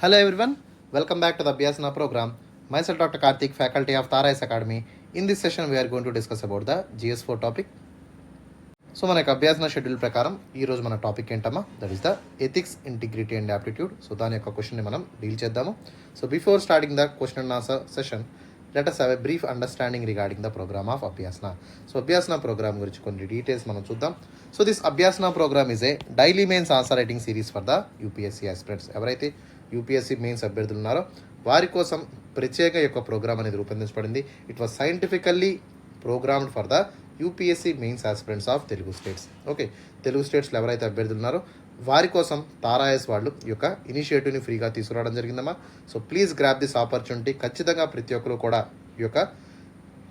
Hello everyone, welcome back to the Abhyasana program. Myself Dr. Karthik, faculty of Tara S Academy. In this session, we are going to discuss about the GS4 topic. So మనకి అభ్యాసన schedule ప్రకారం ఈరోజు మన topic ఏంటమ్మా, that is the ethics, integrity and aptitude. So దాని యొక్క క్వశ్చన్ని మనం deal చేద్దాము. So before starting the question and answer session, let us have a brief understanding regarding the program of Abhyasana. So Abhyasana program గురించి కొన్ని details మనం చూద్దాం. So this Abhyasana program is a daily mains answer writing series for the UPSC aspirants. ఎవరైతే UPSC mains అభ్యర్థులు ఉన్నారో వారి కోసం ప్రత్యేక యొక్క ప్రోగ్రామ్ అనేది రూపొందించబడింది. It was scientifically programmed for the UPSC mains aspirants of Telugu states. Okay, Telugu స్టేట్స్లో ఎవరైతే అభ్యర్థులు ఉన్నారో వారి కోసం తారాయస్ వాళ్ళు ఈ యొక్క ఇనిషియేటివ్ని ఫ్రీగా తీసుకురావడం జరిగిందమ్మా. So please grab this opportunity. ఖచ్చితంగా ప్రతి ఒక్కరు కూడా ఈ యొక్క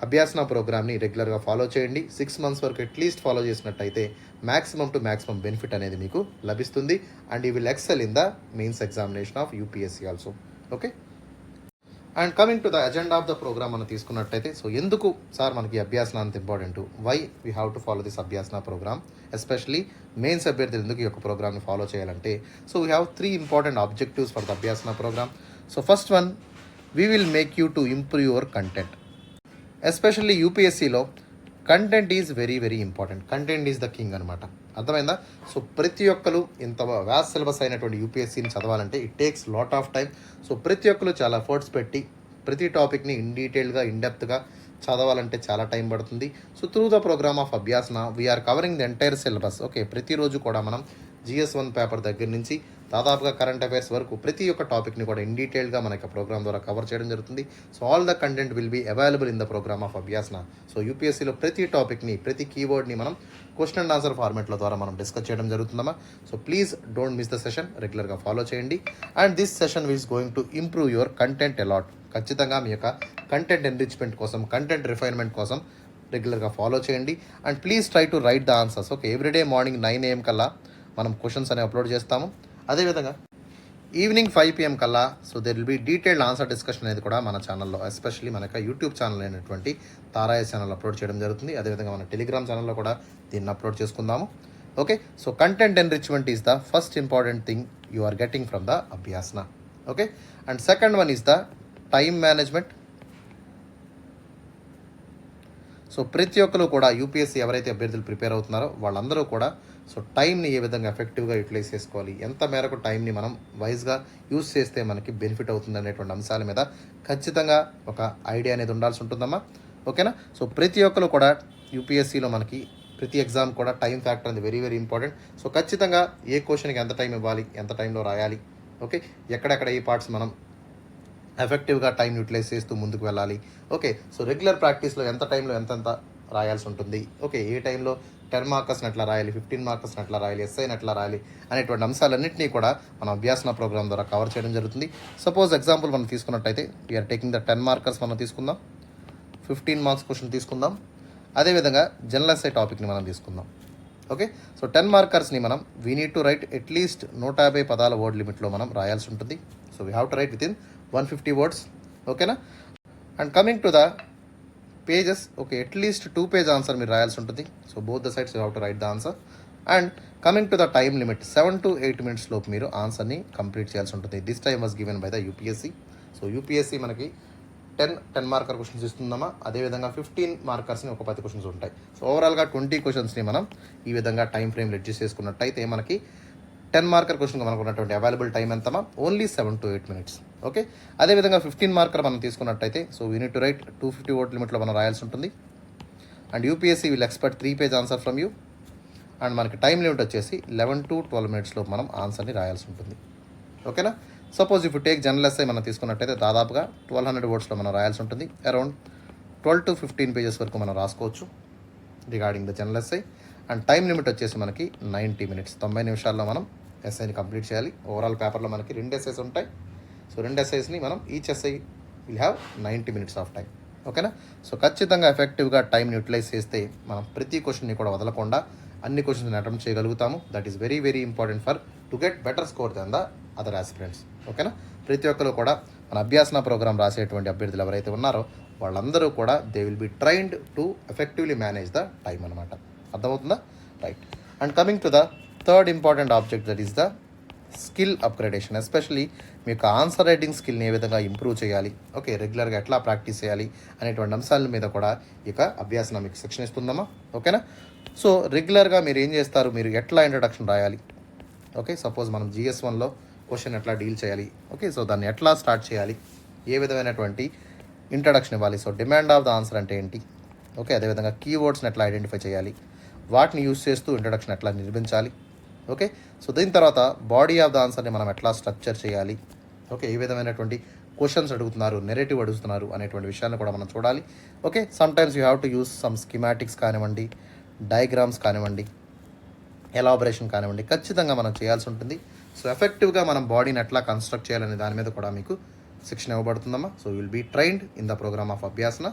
అభ్యాసన ప్రోగ్రామ్ని రెగ్యులర్గా ఫాలో చేయండి. 6 months వరకు అట్లీస్ట్ ఫాలో చేసినట్టయితే మ్యాక్సిమం టు మ్యాక్సిమం బెనిఫిట్ అనేది మీకు లభిస్తుంది. And you will excel in the mains examination of UPSC also. Okay, and coming to the agenda of the program మనం తీసుకున్నట్టయితే, సో ఎందుకు సార్ మనకి అభ్యాసన అంత important, why we have to follow this Abhyasana program, especially mains అభ్యర్థులు ఎందుకు ఈ యొక్క ప్రోగ్రామ్ని ఫాలో చేయాలంటే, so we have 3 important objectives for the Abhyasana programme. So first one, we will make you to improve your content. Especially యూపీఎస్సీలో content is very very important. Content is the king అనమాట. అర్థమైందా? So ప్రతి ఒక్కరు ఇంత Vyas syllabus అయినటువంటి యూపీఎస్సీని చదవాలంటే it takes lot of time. So ప్రతి ఒక్కరు చాలా ఎఫర్ట్స్ పెట్టి ప్రతి టాపిక్ని ఇన్ డీటెయిల్గా ఇన్డెప్త్గా చదవాలంటే చాలా టైం పడుతుంది. So through the program of Abhyasana we are covering the entire syllabus. Okay, ప్రతిరోజు కూడా మనం GS1 పేపర్ దగ్గర నుంచి దాదాపుగా కరెంట్ అఫైర్స్ వరకు ప్రతి ఒక్క టాపిక్ని కూడా ఇన్ డీటెయిల్గా మన యొక్క ప్రోగ్రామ్ ద్వారా కవర్ చేయడం జరుగుతుంది. So all the content will be available in the program of Abhyasana. So యూపీఎస్సీలో ప్రతి టాపిక్ని ప్రతి కీవర్డ్ని మనం క్వశ్చన్ అండ్ ఆన్సర్ ఫార్మాట్లో ద్వారా మనం డిస్కస్ చేయడం జరుగుతుందమ్మా. So please don't miss the session, రెగ్యులర్గా ఫాలో చేయండి. And this session is going to improve your content a lot. ఖచ్చితంగా మీ యొక్క కంటెంట్ ఎన్రిచ్మెంట్ కోసం, కంటెంట్ రిఫైన్మెంట్ కోసం రెగ్యులర్గా ఫాలో చేయండి. And please try to write the answers. Okay, everyday morning 9 AM కల్లా మనం క్వశ్చన్స్ అనేవి అప్లోడ్ చేస్తాము. అదేవిధంగా ఈవినింగ్ 5 PM కల్లా so there will be detailed answer discussion అనేది కూడా మన ఛానల్లో, ఎస్పెషల్లీ మన యొక్క యూట్యూబ్ ఛానల్ అయినటువంటి తారాయస్ ఛానల్ అప్లోడ్ చేయడం జరుగుతుంది. అదేవిధంగా మన టెలిగ్రామ్ ఛానల్లో కూడా దీన్ని అప్లోడ్ చేసుకుందాము. Okay, so content enrichment is the first important thing you are getting from the Abhyasana. Okay, and second one is the time management. So ప్రతి ఒక్కరు కూడా యూపీఎస్సీ ఎవరైతే అభ్యర్థులు ప్రిపేర్ అవుతున్నారో వాళ్ళందరూ కూడా సో టైంని ఏ విధంగా ఎఫెక్టివ్గా యూటిలైజ్ చేసుకోవాలి, ఎంత మేరకు టైంని మనం వైజ్గా యూజ్ చేస్తే మనకి బెనిఫిట్ అవుతుంది అనేటువంటి అంశాల మీద ఖచ్చితంగా ఒక ఐడియా అనేది ఉండాల్సి ఉంటుందమ్మా. ఓకేనా? సో ప్రతి ఒక్కరు కూడా యూపీఎస్సీలో మనకి ప్రతి ఎగ్జామ్ కూడా టైం ఫ్యాక్టర్ అనేది వెరీ వెరీ ఇంపార్టెంట్. సో ఖచ్చితంగా ఏ క్వశ్చన్కి ఎంత టైం ఇవ్వాలి, ఎంత టైంలో రాయాలి, ఓకే, ఎక్కడెక్కడ ఈ పార్ట్స్ మనం ఎఫెక్టివ్గా టైం యూటిలైజ్ చేస్తూ ముందుకు వెళ్ళాలి. ఓకే, సో రెగ్యులర్ ప్రాక్టీస్లో ఎంత టైంలో ఎంతెంత రాయాల్సి ఉంటుంది, ఓకే, ఏ టైంలో 10 మార్కర్స్ని ఎట్లా రాయాలి, 15 మార్కర్స్ని ఎట్లా రాయాలి, ఎస్ఐని ఎట్లా రాయాలి అనేటువంటి అంశాలన్నింటినీ కూడా మనం అభ్యాసన ప్రోగ్రామ్ ద్వారా కవర్ చేయడం జరుగుతుంది. సపోజ్ ఎగ్జాంపుల్ మనం తీసుకున్నట్టయితే వీఆర్ టేకింగ్ ద 10 మార్కర్స్ మనం తీసుకుందాం, 15 మార్క్స్ క్వశ్చన్ తీసుకుందాం. అదేవిధంగా జనరల్ ఎస్ఐ టాపిక్ని మనం తీసుకుందాం. ఓకే, సో 10 మార్కర్స్ని మనం we need to right at least 150 పదాల వర్డ్ లిమిట్లో మనం రాయాల్సి ఉంటుంది. So we have to right with in 150 words. ఓకేనా? And coming to the pages, okay, at least 2 page answer మీరు రాయాల్సి ఉంటుంది. So both the sides you have to write the answer. And coming to the time limit, 7 to 8 minutes లోపు మీరు ఆన్సర్ని complete చేయాల్సి ఉంటుంది. This time was given by the UPSC. So UPSC మనకి 10 marker questions ఇస్తుందమ్మా. అదేవిధంగా 15 మార్కర్స్ని ఒక 10 క్వశ్చన్స్ ఉంటాయి. So ఓవరాల్గా 20 క్వశ్చన్స్ని మనం ఈ విధంగా టైం ఫ్రేమ్లో అడ్జస్ట్ చేసుకున్నట్టయితే మనకి 10 మార్కర్ క్వశ్చన్గా మనకు ఉన్నటువంటి అవైలబుల్ టైం ఎంతమా, ఓన్లీ 7 to 8 minutes. ఓకే, అదేవిధంగా 15 మార్కర్ మనం తీసుకున్నట్టయితే so we need to write 250 word లిమిట్లో మనం రాయాల్సి ఉంటుంది. And UPSC will expect 3 page answer from you. And మనకి టైం లిమిట్ వచ్చేసి 11 to 12 minutesలో మనం ఆన్సర్ని రాయాల్సి ఉంటుంది. ఓకేనా? Suppose if take general SI మనం తీసుకున్నట్టయితే దాదాపుగా 1200 wordsలో మనం రాయాల్సి ఉంటుంది. అరౌండ్ 12 to 15 pages వరకు మనం రాసుకోవచ్చు regarding the general SI. And time limit వచ్చేసి మనకి 90 minutes, 90 నిమిషాల్లో మనం ఎస్ఐని కంప్లీట్ చేయాలి. ఓవరాల్ పేపర్లో మనకి 2 essays ఉంటాయి. సో 2 essaysని మనం each SI will have 90 minutes of time. ఓకేనా? సో ఖచ్చితంగా ఎఫెక్టివ్గా టైంని యూటిలైజ్ చేస్తే మనం ప్రతి క్వశ్చన్ని కూడా వదలకుండా అన్ని క్వశ్చన్స్ని అటెంప్ట్ చేయగలుగుతాము. That is very very important for to get better score then the other aspirants. ఓకేనా? ప్రతి ఒక్కరు కూడా మన అభ్యాసన ప్రోగ్రామ్ రాసేటువంటి అభ్యర్థులు ఎవరైతే ఉన్నారో వాళ్ళందరూ కూడా they will be trained to effectively manage the time అనమాట. అర్థమవుతుందా? Right. And coming to the third important object, that is the skill upgradation, especially మీ యొక్క ఆన్సర్ రైటింగ్ స్కిల్ని ఏ విధంగా ఇంప్రూవ్ చేయాలి, ఓకే, రెగ్యులర్గా ఎట్లా ప్రాక్టీస్ చేయాలి అనేటువంటి అంశాల మీద కూడా ఇక అభ్యాసన మీకు శిక్షణ ఇస్తుందమ్మా. ఓకేనా? సో రెగ్యులర్గా మీరు ఏం చేస్తారు, మీరు ఎట్లా ఇంట్రడక్షన్ రాయాలి, ఓకే, సపోజ్ మనం GS1లో క్వశ్చన్ ఎట్లా డీల్ చేయాలి, ఓకే, సో దాన్ని ఎట్లా స్టార్ట్ చేయాలి, ఏ విధమైనటువంటి ఇంట్రడక్షన్ ఇవ్వాలి, so demand of the answer అంటే ఏంటి, ఓకే, అదేవిధంగా కీవర్డ్స్ని ఎట్లా ఐడెంటిఫై చేయాలి, వాటిని యూస్ చేస్తూ ఇంట్రడక్షన్ ఎట్లా నిర్మించాలి, ఓకే, సో దీని తర్వాత బాడీ ఆఫ్ ద ఆన్సర్ని మనం ఎట్లా స్ట్రక్చర్ చేయాలి, ఓకే, ఏ విధమైనటువంటి క్వశ్చన్స్ అడుగుతున్నారు, నెరేటివ్ అడుగుతున్నారు అనేటువంటి విషయాన్ని కూడా మనం చూడాలి. Okay, sometimes you have to use some schematics కానివ్వండి, డయాగ్రామ్స్ కానివ్వండి, ఎలాబరేషన్ కానివ్వండి, ఖచ్చితంగా మనం చేయాల్సి ఉంటుంది. సో ఎఫెక్టివ్గా మనం బాడీని ఎట్లా కన్స్ట్రక్ట్ చేయాలనే దాని మీద కూడా మీకు శిక్షణ ఇవ్వబడుతుందమ్మా. So will be trained in the program of Abhyasana.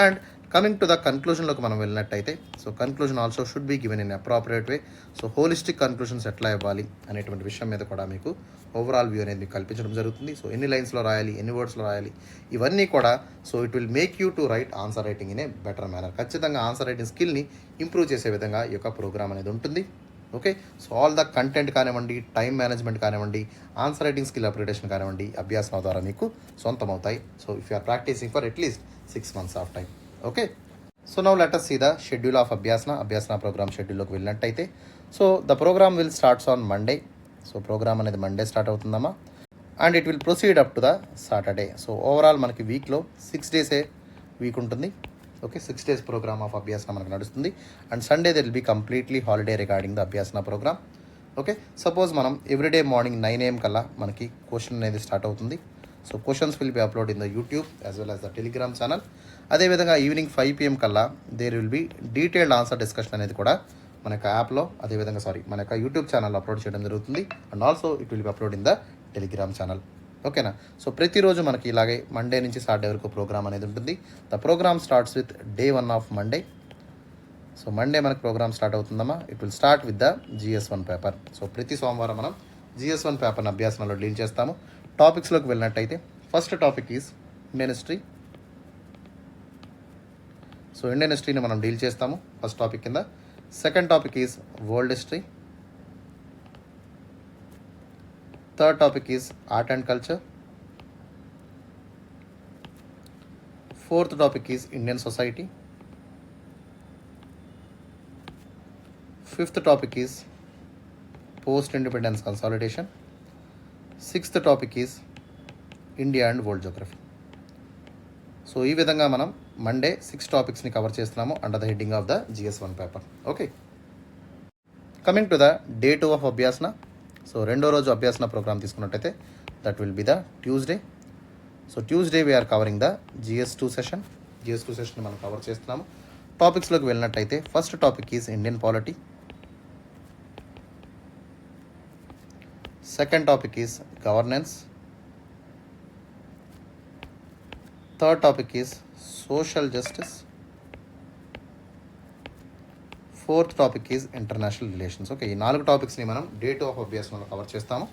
And coming to the కన్క్లూజన్లోకి మనం వెళ్ళినట్టయితే, so conclusion also should be given in appropriate way. So holistic conclusions ఎట్లా ఇవ్వాలి అనేటువంటి విషయం మీద కూడా మీకు ఓవరాల్ వ్యూ అనేది మీకు కల్పించడం జరుగుతుంది. సో ఎన్ని లైన్స్లో రాయాలి, ఎన్ని వర్డ్స్లో రాయాలి, ఇవన్నీ కూడా so it will make you to write answer writing in a better manner. ఖచ్చితంగా ఆన్సర్ రైటింగ్ స్కిల్ని ఇంప్రూవ్ చేసే విధంగా ఈ యొక్క ప్రోగ్రామ్ అనేది ఉంటుంది. Okay, so all the content కానివ్వండి, టైం మేనేజ్మెంట్ కానివ్వండి, ఆన్సర్ రైటింగ్ స్కిల్ అప్గ్రేడేషన్ కానివ్వండి, అభ్యాసం ద్వారా మీకు సొంతం అవుతాయి. So if you are practising for at least 6 months of time. Okay, so now let us see the schedule of Abhyasana programme షెడ్యూల్లోకి వెళ్ళినట్టయితే, so the program will starts on Monday. So program అనేది Monday start అవుతుందమ్మా, and it will proceed up to the Saturday. So overall మనకి వీక్లో 6 days week ఉంటుంది. Okay, 6 days program of Abhyasana మనకు నడుస్తుంది. And Sunday there will be completely holiday regarding the Abhyasana program. Okay, suppose మనం everyday morning 9 AM కల్లా మనకి question అనేది start అవుతుంది. So questions will be upload in the YouTube as well as the Telegram channel. అదేవిధంగా evening 5 PM కల్లా there will be detailed answer discussion అనేది కూడా మన యొక్క యాప్లో, అదేవిధంగా మన యొక్క యూట్యూబ్ ఛానల్లో అప్లోడ్ చేయడం జరుగుతుంది. And also it will be upload in the Telegram channel. ఓకేనా? సో ప్రతిరోజు మనకి ఇలాగే మండే నుంచి సాటర్డే వరకు ప్రోగ్రామ్ అనేది ఉంటుంది. The program starts with Day 1 of Monday. So Monday మనకి ప్రోగ్రామ్ స్టార్ట్ అవుతుందమ్మా. It will start with the GS1 paper. So ప్రతి సోమవారం మనం GS1 పేపర్ని అభ్యాసనలో డీల్ చేస్తాము. టాపిక్స్లోకి వెళ్ళినట్టయితే first topic is Indian history. So Indian హిస్టరీని మనం డీల్ చేస్తాము ఫస్ట్ టాపిక్ కింద. Second topic is world history. Third topic is art and culture. Fourth topic is Indian society. Fifth topic is post independence consolidation. Sixth topic is India and world geography. So ఈ విధంగా మనం Monday 6 టాపిక్స్ని cover చేస్తున్నాము under the heading of the GS1 paper. Okay, coming to the Day 2 of Abhyasana. So రెండో రోజు Abhyasana program తీసుకున్నట్టయితే that will be the Tuesday. So Tuesday we are covering the GS2 session. GS2 session మనం cover చేస్తున్నాము. టాపిక్స్లోకి వెళ్ళినట్టయితే first topic is Indian polity. Second topic is governance. Third topic is social justice. Fourth topic is international relations. Okay, ఈ 4 టాపిక్స్ని మనం Day 2 ఆఫ్ అభ్యాసనలో cover చేస్తాము.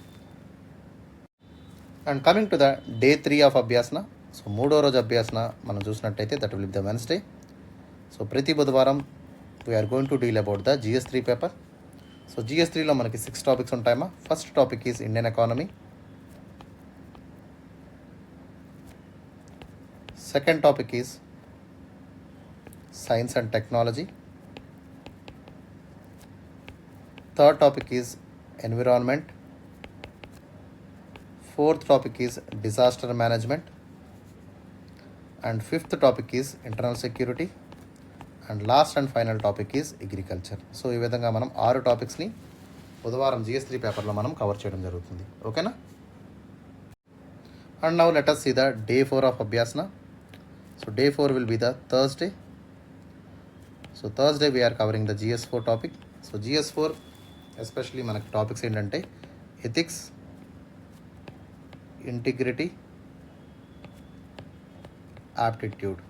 And coming to the Day 3 of Abhyasana. So మూడో రోజు అభ్యాసన మనం చూసినట్టయితే that will be the Wednesday. So ప్రతి బుధవారం we're going to deal about the GS3 paper. So GS3లో మనకి 6 టాపిక్స్ ఉంటాయమ్మా. First topic is Indian economy. Second topic is science and technology. Third topic is environment. Fourth topic is disaster management. And fifth topic is internal security. And last and final topic is agriculture. So ఈ విధంగా మనం 6 టాపిక్స్ని బుధవారం GS3 పేపర్లో మనం cover చేయడం జరుగుతుంది. ఓకేనా? And now let us see the Day 4 of Abhyasana. So Day 4 will be the Thursday. So Thursday we're covering the GS4 topic. So GS4 especially మనకి టాపిక్స్ ఏంటంటే ఎథిక్స్, ఇంటిగ్రిటీ, ఆప్టిట్యూడ్.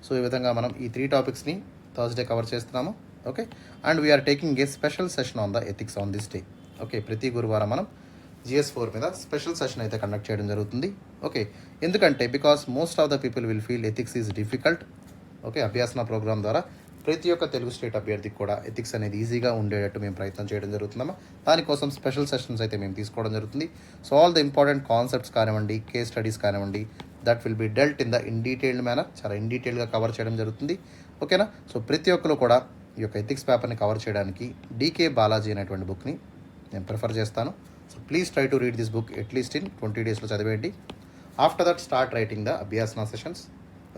సో ఈ విధంగా మనం ఈ 3 టాపిక్స్ని థర్స్డే కవర్ చేస్తున్నాము. Okay, and we're taking a special session on the ethics on this day. Okay, ప్రతి గురువారం మనం GS4 మీద స్పెషల్ సెషన్ అయితే కండక్ట్ చేయడం జరుగుతుంది. ఓకే, ఎందుకంటే because most of the people will feel ethics is difficult. Okay, Abhyasana program ద్వారా ప్రతి ఒక్క తెలుగు స్టేట్ అభ్యర్థికి కూడా ఎథిక్స్ అనేది ఈజీగా ఉండేటట్టు మేము ప్రయత్నం చేయడం జరుగుతుందమ్మా. దానికోసం స్పెషల్ సెషన్స్ అయితే మేము తీసుకోవడం జరుగుతుంది. So all the important concepts కానివ్వండి, కేస్ స్టడీస్ కానివ్వండి, that will B dwelt in detailed manner, చాలా డీటెయిల్గా కవర్ చేయడం జరుగుతుంది. ఓకేనా. సో ప్రతి ఒక్కరు కూడా ఈ యొక్క ఎథిక్స్ పేపర్ని కవర్ చేయడానికి డీకే బాలాజీ అనేటువంటి బుక్ని నేను ప్రిఫర్ చేస్తాను. So please try to read this book at least in 20 డేస్లో చదివేయండి. After that start writing the Abhyasana sessions.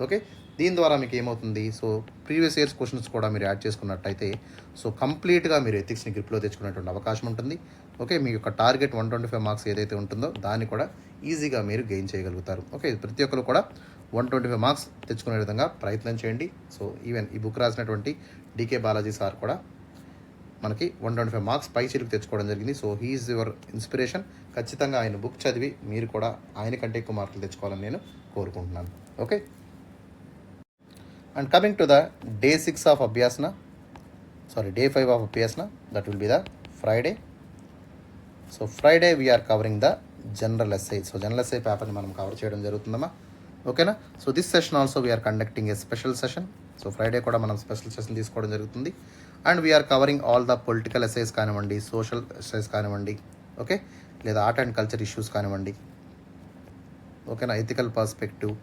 Okay. దీని ద్వారా మీకు ఏమవుతుంది, సో ప్రీవియస్ ఇయర్స్ క్వశ్చన్స్ కూడా మీరు యాడ్ చేసుకున్నట్టయితే సో కంప్లీట్గా మీరు ఎథిక్స్ని గ్రిప్లో తెచ్చుకునేటువంటి అవకాశం ఉంటుంది. ఓకే. మీ యొక్క టార్గెట్ 125 మార్క్స్ ఏదైతే ఉంటుందో దాన్ని కూడా ఈజీగా మీరు గెయిన్ చేయగలుగుతారు. ఓకే. ప్రతి ఒక్కరు కూడా 125 మార్క్స్ తెచ్చుకునే విధంగా ప్రయత్నం చేయండి. సో ఈవెన్ ఈ బుక్ రాసినటువంటి డీకే బాలాజీ సార్ కూడా మనకి 125 మార్క్స్ పై చిలుకు తెచ్చుకోవడం జరిగింది. So he is your inspiration. ఖచ్చితంగా ఆయన బుక్ చదివి మీరు కూడా ఆయన కంటే ఎక్కువ మార్కులు తెచ్చుకోవాలని నేను కోరుకుంటున్నాను. Okay. And coming to the day 6 of Abhyasana, day 5 of Abhyasana, that will be the Friday. So Friday we're covering the general essay. So general essay పేపర్ని మనం కవర్ చేయడం జరుగుతుందమ్మా. ఓకేనా. So this session also we're conducting a special session. So Friday కూడా మనం special session తీసుకోవడం జరుగుతుంది. And we're covering all the political essays కానివ్వండి, సోషల్ ఎస్ఐస్ కానివ్వండి, ఓకే, లేదా ఆర్ట్ అండ్ కల్చర్ ఇష్యూస్ కానివ్వండి, ఓకేనా, ఎథికల్ పర్స్పెక్టివ్,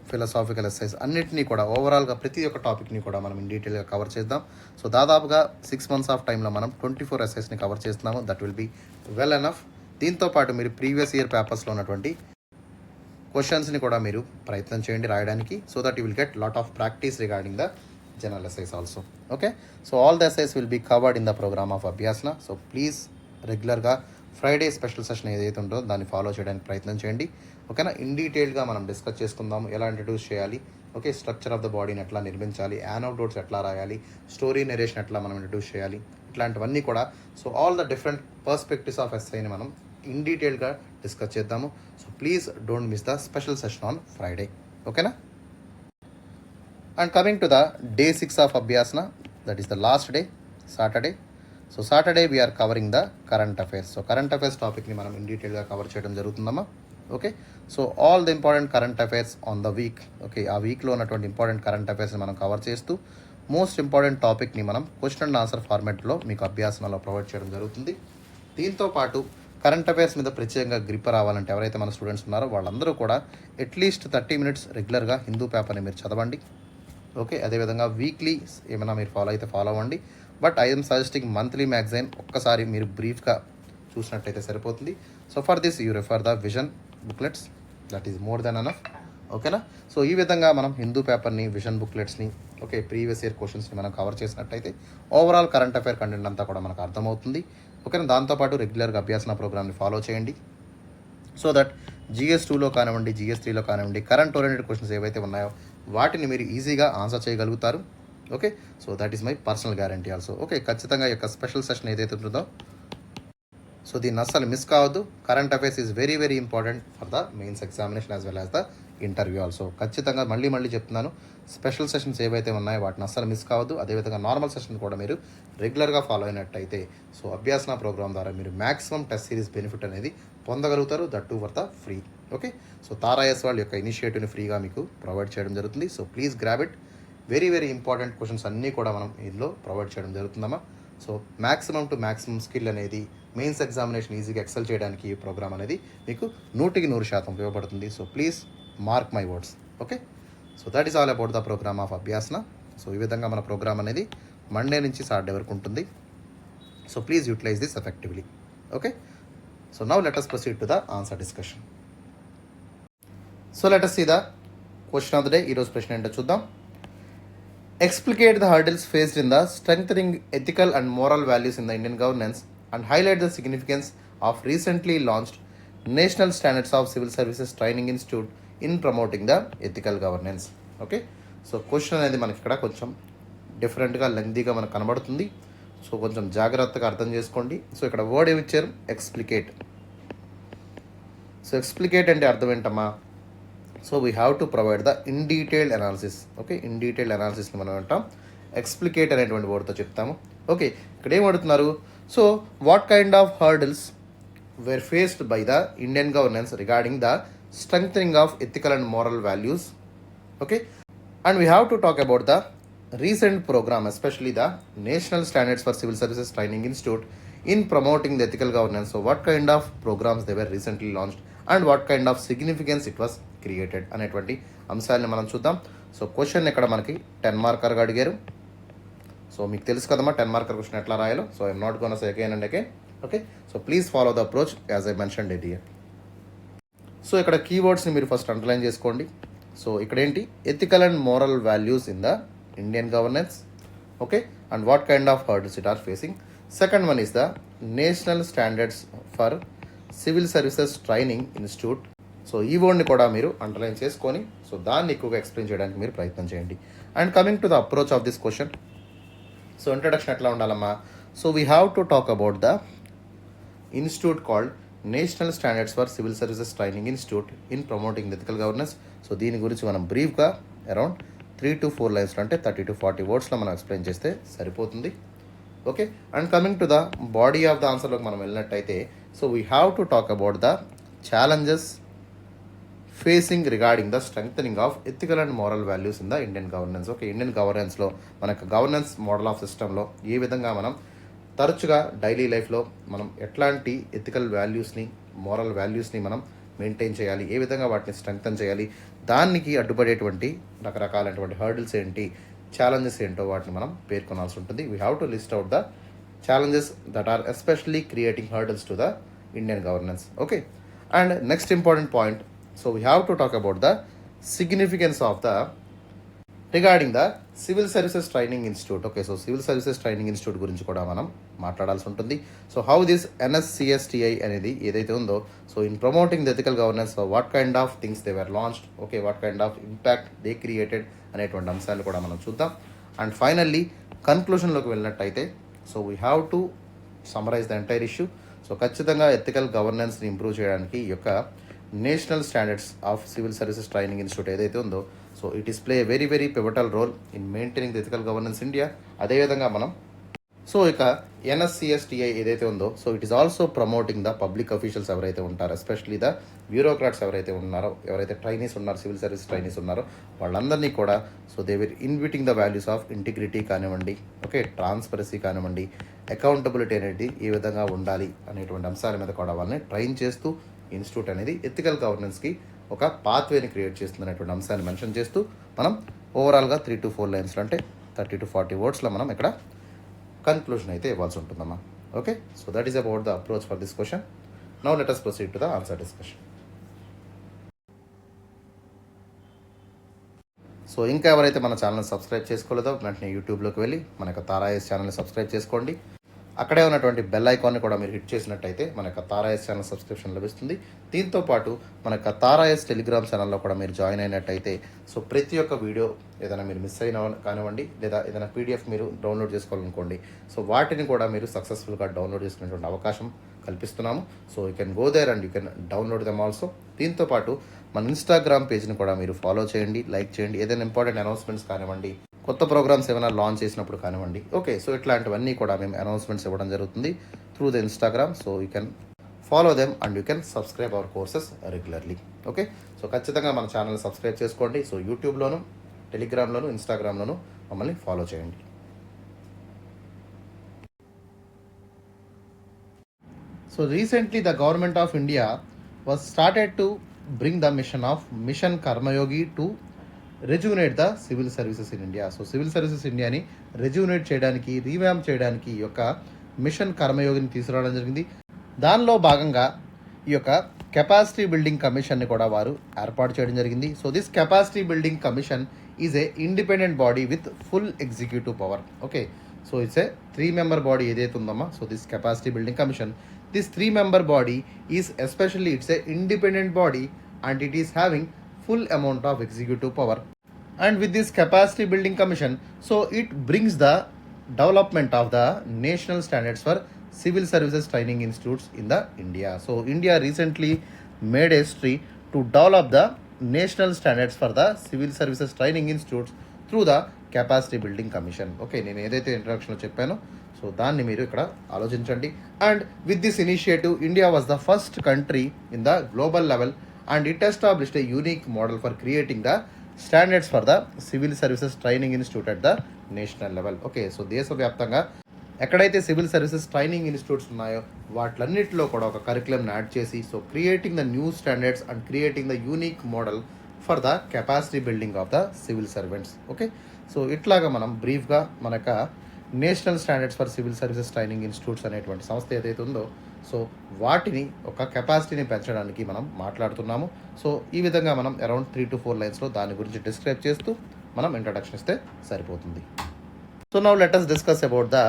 ఫిలసాఫికల్ ఎస్ఐస్ అన్నింటినీ కూడా ఓవరాల్గా ప్రతి ఒక్క టాపిక్ని కూడా మనం ఇన్ డీటెయిల్గా కవర్ చేద్దాం. సో దాదాపుగా 6 months ఆఫ్ టైంలో మనం 24 ఎస్ఐస్ని కవర్ చేస్తున్నాము. That will be well enough. దీంతోపాటు మీరు ప్రీవియస్ ఇయర్ పేపర్స్లో ఉన్నటువంటి క్వశ్చన్స్ని కూడా మీరు ప్రయత్నం చేయండి రాయడానికి. So that you will get lot of practice regarding the general essays also. Okay. So all the essays will be covered in the program of Abhyasana. So please రెగ్యులర్గా ఫ్రైడే స్పెషల్ సెషన్ ఏదైతే ఉంటుందో దాన్ని ఫాలో చేయడానికి ప్రయత్నం చేయండి. ఓకేనా. In డీటెయిల్గా మనం డిస్కస్ చేసుకుందాము ఎలా ఇంట్రడ్యూస్ చేయాలి, ఓకే, స్ట్రక్చర్ ఆఫ్ ద బాడీని ఎట్లా నిర్మించాలి, యానోడోట్స్ ఎట్లా రాయాలి, స్టోరీ నెరేషన్ ఎట్లా మనం ఇంట్రడ్యూస్ చేయాలి, ఇట్లాంటివన్నీ కూడా. So all the different perspectives of ఎస్ఐని మనం ఇన్ డీటెయిల్గా డిస్కస్ చేద్దాము. So please don't miss the special session on Friday. ఓకేనా. And coming to the day 6 of Abhyasana, that is the last day, Saturday. So Saturday we're covering the current affairs. So current affairs టాపిక్ని మనం in డీటెయిల్గా cover చేయడం జరుగుతుందమ్మా. Okay. So all the important current affairs on the week. Okay. ఆ వీక్లో ఉన్నటువంటి important current అఫైర్స్ని మనం cover చేస్తూ మోస్ట్ ఇంపార్టెంట్ టాపిక్ని మనం క్వశ్చన్ అండ్ ఆన్సర్ ఫార్మాట్లో మీకు అభ్యాసనలో ప్రొవైడ్ చేయడం జరుగుతుంది. దీంతో పాటు కరెంట్ అఫైర్స్ మీద ప్రత్యేకంగా గ్రిప్ రావాలంటే ఎవరైతే మన స్టూడెంట్స్ ఉన్నారో వాళ్ళందరూ కూడా అట్లీస్ట్ 30 minutes రెగ్యులర్గా హిందూ పేపర్ని మీరు చదవండి. ఓకే. అదేవిధంగా వీక్లీ ఏమైనా మీరు ఫాలో అయితే ఫాలో అవ్వండి. But I'm suggesting monthly magazine ఒక్కసారి మీరు బ్రీఫ్గా చూసినట్టయితే సరిపోతుంది. So for this you refer the vision booklets, that is more than enough. ఓకేనా. సో ఈ విధంగా మనం హిందూ పేపర్ని, విజన్ బుక్లెట్స్ని, ఓకే, ప్రీవియస్ ఇయర్ క్వశ్చన్స్ని మనం కవర్ చేసినట్టయితే ఓవరాల్ కరెంట్ అఫైర్ కంటెంట్ అంతా కూడా మనకు అర్థమవుతుంది. ఓకేనా. దాంతోపాటు రెగ్యులర్గా అభ్యాసన ప్రోగ్రామ్ని ఫాలో చేయండి. సో దట్ GS 2లో కానివ్వండి, GS 3లో కానివ్వండి, కరెంట్ ఓరియంటెడ్ క్వశ్చన్స్ ఏవైతే ఉన్నాయో వాటిని మీరు ఈజీగా ఆన్సర్ చేయగలుగుతారు. Okay. So that is my personal guarantee also. Okay. ఖచ్చితంగా ఈ యొక్క స్పెషల్ సెషన్ ఏదైతే ఉంటుందో సో దీన్ని అస్సలు మిస్ కావద్దు. Current affairs is very very important for the mains examination as well as the interview also. ఖచ్చితంగా మళ్ళీ చెప్తున్నాను, స్పెషల్ సెషన్స్ ఏవైతే ఉన్నాయో వాటిని అస్సలు మిస్ కావద్దు. అదేవిధంగా నార్మల్ సెషన్ కూడా మీరు రెగ్యులర్గా ఫాలో అయినట్టయితే సో అభ్యాసన ప్రోగ్రామ్ ద్వారా మీరు మ్యాక్సిమం టెస్ట్ సిరీస్ బెనిఫిట్ అనేది పొందగలుగుతారు. That to for the free. Okay. So తారాయస్ వాళ్ళ యొక్క ఇనిషియేటివ్ని ఫ్రీగా మీకు ప్రొవైడ్ చేయడం జరుగుతుంది. So please grab it. Very very important questions అన్నీ కూడా మనం ఇందులో ప్రొవైడ్ చేయడం జరుగుతుందమ్మా. So maximum to maximum skill అనేది మెయిన్స్ ఎగ్జామినేషన్ ఈజీగా ఎక్సెల్ చేయడానికి ఈ ప్రోగ్రామ్ అనేది మీకు 100% ఉపయోగపడుతుంది. So please mark my words. Okay. So that is all about the program of Abhyasana. So ఈ విధంగా మన ప్రోగ్రామ్ అనేది మండే నుంచి సాటర్డే వరకు ఉంటుంది. So please utilize this effectively. Okay. So now let us proceed to the answer discussion. So let us see the question of the day. ఈరోజు ప్రశ్న ఏంటో చూద్దాం. Explicate the hurdles faced in the strengthening ethical and moral values in the Indian governance and highlight the significance of recently launched National Standards of Civil Services Training Institute in promoting the ethical governance. Okay. So question అనేది మనకి ఇక్కడ కొంచెం డిఫరెంట్గా లెంగ్తీగా మనకు కనబడుతుంది. So కొంచెం జాగ్రత్తగా అర్థం చేసుకోండి. సో ఇక్కడ వర్డ్ ఏమి ఇచ్చారు, ఎక్స్ప్లికేట్. సో ఎక్స్ప్లికేట్ అంటే అర్థం ఏంటమ్మా, so we have to provide the in detailed analysis. Okay. In detailed అనాలిసిస్ని మనం అంటాం ఎక్స్ప్లికేట్ అనేటువంటి వర్డ్తో చెప్తాము. ఓకే. ఇక్కడ ఏం అడుగుతున్నారు, so what kind of hurdles were faced by the Indian governance regarding the strengthening of ethical and moral values. Okay. And we have to talk about the recent program, especially the National Standards for Civil Services Training Institute, in promoting the ethical governance? So what kind of programs they were recently launched and what kind of significance it was created అనేటువంటి అంశాలని మనం చూద్దాం. So question ఇక్కడ మనకి 10 మార్కర్గా అడిగారు. So మీకు తెలుసు కదమ్మా 10 మార్కర్ క్వశ్చన్ ఎట్లా రాయాలో. So I'm not gonna say again and again. Okay, so please follow the approach as I mentioned it here. So ఇక్కడ కీవర్డ్స్ని మీరు ఫస్ట్ అండర్లైన్ చేసుకోండి. సో ఇక్కడ ఏంటి, ethical and moral values in the Indian governance. Okay, and what kind of hurdles it are facing. Second one is the national standards for civil services training institute. So ఈ వర్డ్ని కూడా మీరు underline చేసుకొని so దాన్ని ఎక్కువగా explain చేయడానికి మీరు ప్రయత్నం చేయండి. And coming to the approach of this question. So introduction ఎట్లా ఉండాలమ్మా. So we have to talk about the institute called national standards for civil services training institute in promoting ethical governance. So దీని గురించి మనం బ్రీఫ్గా around 3 to 4 లైన్స్లో అంటే 30 to 40 వర్డ్స్లో మనం explain చేస్తే సరిపోతుంది. Okay, and coming to the body of the ఆన్సర్లోకి మనం వెళ్ళినట్టయితే so we have to talk about the challenges facing regarding the strengthening of ethical and moral values in the Indian governance. Okay, Indian గవర్నెన్స్లో మనకు governance model of సిస్టంలో ఏ విధంగా మనం తరచుగా daily లైఫ్లో మనం ఎట్లాంటి ఎథికల్ వాల్యూస్ని మోరల్ వాల్యూస్ని మనం మెయింటైన్ చేయాలి, ఏ విధంగా వాటిని స్ట్రెంగ్తన్ చేయాలి, దానికి అడ్డుపడేటువంటి రకరకాలైనటువంటి హర్డిల్స్ ఏంటి, ఛాలెంజెస్ ఏంటో వాటిని మనం పేర్కొనాల్సి ఉంటుంది. We have to list out the challenges that are especially creating hurdles to the Indian governance. Okay, and next important point. So we have to talk about the significance of the regarding the civil services training institute. Okay, so civil services training institute గురించి కూడా మనం మాట్లాడాల్సి ఉంటుంది. So how this NSCSTI అనేది ఏదైతే ఉందో so in promoting the ethical governance, so what kind of things they were launched, okay, what kind of impact they created అనేటువంటి అంశాలు కూడా మనం చూద్దాం. అండ్ ఫైనల్లీ కన్క్లూషన్లోకి వెళ్ళినట్టయితే so we have to summarize the entire issue. So ఖచ్చితంగా ethical గవర్నెన్స్ని improve చేయడానికి ఈ యొక్క national standards of civil services training institute ఏదైతే ఉందో so it is play very very pivotal role in maintaining the ethical governance India. అదేవిధంగా మనం so ఇక NSCSTI ఏదైతే ఉందో so it is also promoting the public officials ఎవరైతే ఉంటారో, especially the bureaucrats ఎవరైతే ఉన్నారో, ఎవరైతే ట్రైనీస్ ఉన్నారో, సివిల్ సర్వీస్ ట్రైనీస్ ఉన్నారో వాళ్ళందరినీ కూడా so they will inviting the values of integrity కానివ్వండి, ఓకే, ట్రాన్స్పరసీ కానివ్వండి, అకౌంటబిలిటీ అనేది ఏ విధంగా ఉండాలి అనేటువంటి అంశాల మీద కూడా వాళ్ళని ట్రైన్ చేస్తూ ఇన్స్టిట్యూట్ అనేది ఎథికల్ గవర్నెన్స్కి ఒక పాత్వేని క్రియేట్ చేస్తుంది అనేటువంటి అంశాన్ని మెన్షన్ చేస్తూ మనం ఓవరాల్గా 3 to 4 లైన్స్లో అంటే 30 to 40 వర్డ్స్లో మనం ఇక్కడ కన్క్లూజన్ అయితే ఇవ్వాల్సి ఉంటుందమ్మా. Okay, so that is about the approach for this question. Now let us proceed to the answer discussion. So ఇంకా ఎవరైతే మన ఛానల్ని సబ్స్క్రైబ్ చేసుకోలేదో వెంటనే యూట్యూబ్లోకి వెళ్ళి మన యొక్క తారాయస్ ఛానల్ని సబ్స్క్రైబ్ చేసుకోండి. అక్కడే ఉన్నటువంటి బెల్ ఐకాన్ని కూడా మీరు హిట్ చేసినట్టయితే మన యొక్క తారాయస్ ఛానల్ సబ్స్క్రిప్షన్ లభిస్తుంది. దీంతోపాటు మన యొక్క తారాయస్ టెలిగ్రామ్ ఛానల్లో కూడా మీరు జాయిన్ అయినట్టయితే సో ప్రతి ఒక్క వీడియో ఏదైనా మీరు మిస్ అయిన కానివ్వండి లేదా ఏదైనా PDF మీరు డౌన్లోడ్ చేసుకోవాలనుకోండి సో వాటిని కూడా మీరు సక్సెస్ఫుల్గా డౌన్లోడ్ చేసుకునేటువంటి అవకాశం కల్పిస్తున్నాము. So you can go there and you can download them also. దీంతోపాటు మన ఇన్స్టాగ్రామ్ పేజ్ని కూడా మీరు ఫాలో చేయండి, లైక్ చేయండి. ఏదైనా ఇంపార్టెంట్ అనౌన్స్మెంట్స్ కానివ్వండి, కొత్త ప్రోగ్రామ్స్ ఏమైనా లాంచ్ చేసినప్పుడు కానివ్వండి, ఓకే, సో ఇట్లాంటివన్నీ కూడా మేము అనౌన్స్మెంట్స్ ఇవ్వడం జరుగుతుంది through the Instagram. So you can follow them and you can subscribe our courses regularly. Okay, so ఖచ్చితంగా మన ఛానల్ని సబ్స్క్రైబ్ చేసుకోండి. సో యూట్యూబ్లోను, టెలిగ్రామ్లోను, ఇన్స్టాగ్రామ్లోను మమ్మల్ని ఫాలో చేయండి. So recently the government of India was started to bring the mission Karmayogi to rejuvenate the civil services in India. So civil services ఇండియాని rejuvenate చేయడానికి, revamp చేయడానికి ఈ యొక్క మిషన్ కర్మయోగిని తీసుకురావడం జరిగింది. దానిలో భాగంగా ఈ యొక్క కెపాసిటీ బిల్డింగ్ కమిషన్ని కూడా వారు ఏర్పాటు చేయడం జరిగింది. So this capacity building commission is a independent body with full executive power. Okay, so it's a 3-member body ఏదైతే ఉందమ్మా so this capacity building commission, this 3-member body is especially it's a independent body and it is having full amount of executive power. And with this capacity building commission so it brings the development of the national standards for civil services training institutes in the India. So India recently made a history to develop the national standards for the civil services training institutes through the capacity building commission. Okay, నేను ఏదైతే ఇంట్రడక్షన్లో చెప్పానో so దాన్ని మీరు ఇక్కడ ఆలోచించండి. And with this initiative India was the first country in the global level and it established a unique model for creating the standards for the civil services training institute at the national level. Okay, so దేశవ్యాప్తంగా ఎక్కడైతే civil services training institutes ఉన్నాయో వాటిలన్నింటిలో కూడా ఒక కరికులంని add చేసి so creating the new standards and creating the unique model for the capacity building of the civil servants. Okay, so ఇట్లాగా మనం బ్రీఫ్గా మన యొక్క national standards for civil services training institutes అనేటువంటి సంస్థ ఏదైతే ఉందో సో వాటిని ఒక కెపాసిటీని పెంచడానికి మనం మాట్లాడుతున్నాము. సో ఈ విధంగా మనం అరౌండ్ 3 to 4 లైన్స్లో దాని గురించి డిస్క్రైబ్ చేస్తూ మనం ఇంట్రడక్షన్ ఇస్తే సరిపోతుంది. So now let us discuss about the